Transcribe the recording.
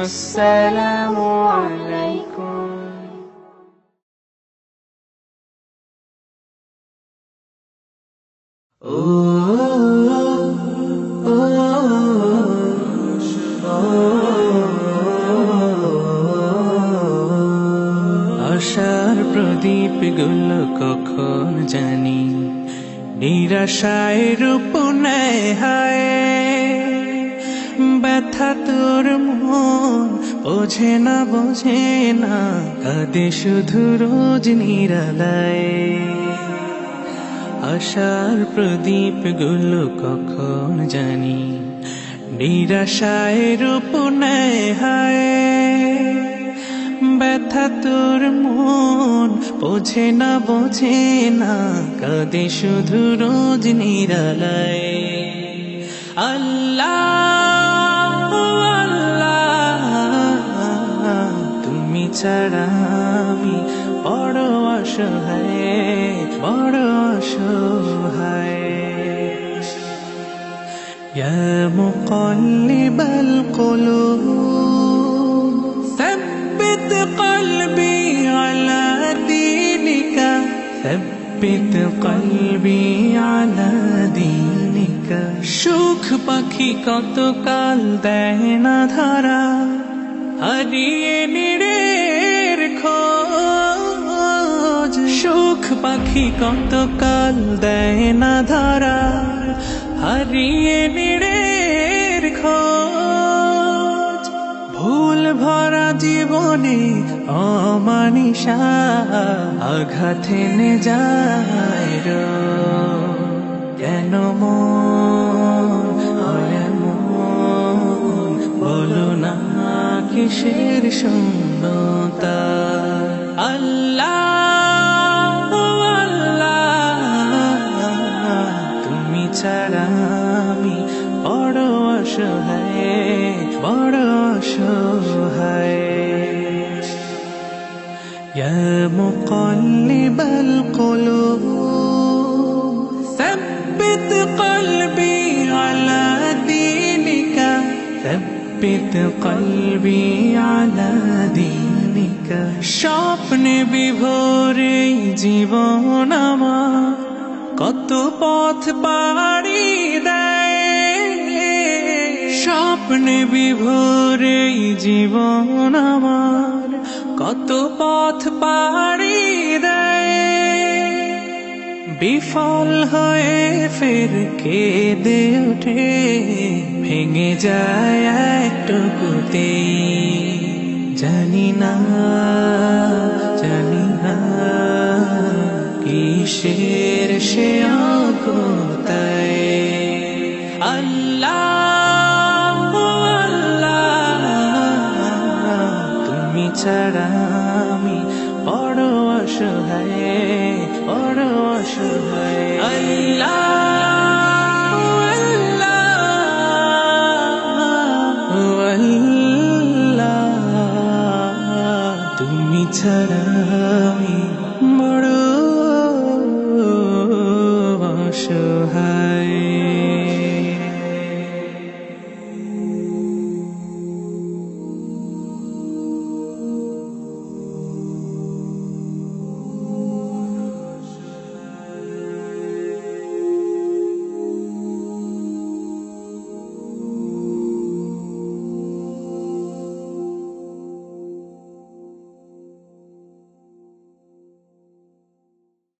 আসসালামু আলাইকুম। আশার প্রদীপ গুলো কখন জানি নিরাশায় রূপ নেয় হায়। ব্যথা তোর মন বোঝে না কাঁদে শুধু রোজ নিরালায়। আশার প্রদীপ গুলো কখন জানি নিরাশায় রূপ নেয় হায়। ব্যথা তোর মন বোঝে না কাঁদে শুধু রোজ নিরালায়। আল্লাহ আল্লাহ তুমি ছাড়া আমি বড় অসহায়। ইয়া মুকাল্লিবাল কুলুব ثبت قلبي على دينك ثبت قلبي على دينك। সুখ পাখি কতকাল দেয় না ধরা হারিয়ে নিরের খোঁজ। সুখ পাখি কতকাল দেয় না ধরা হারিয়ে নিরের খোঁজ। ভুল ভরা জীবনে অমানিসা আঘাত এনে যায় রোজ। কেন মন বলো না কিসের শূন্যতা। আল্লাহ আল্লাহ তুমি ছাড়া আমি বড় অসহায়। ইয়া মুকাল্লিবাল কুলুব ثبت قلبي على دينك ثبت قلبي على دينك। স্বপ্নে বিভোরে জীবন আমার কত পথ পাড়ি দেয়। স্বপ্নে বিভোরে জীবন আমার কত পথ পাড়ি দেয়। বিফল হয়ে ফের কেঁদে ওঠে ভেঙে যায় একটুকুতেই। জানি না কিসের সে আকুতায়। আল্লাহ আল্লাহ তুমি ছাড়া আমি বড় অসহায়।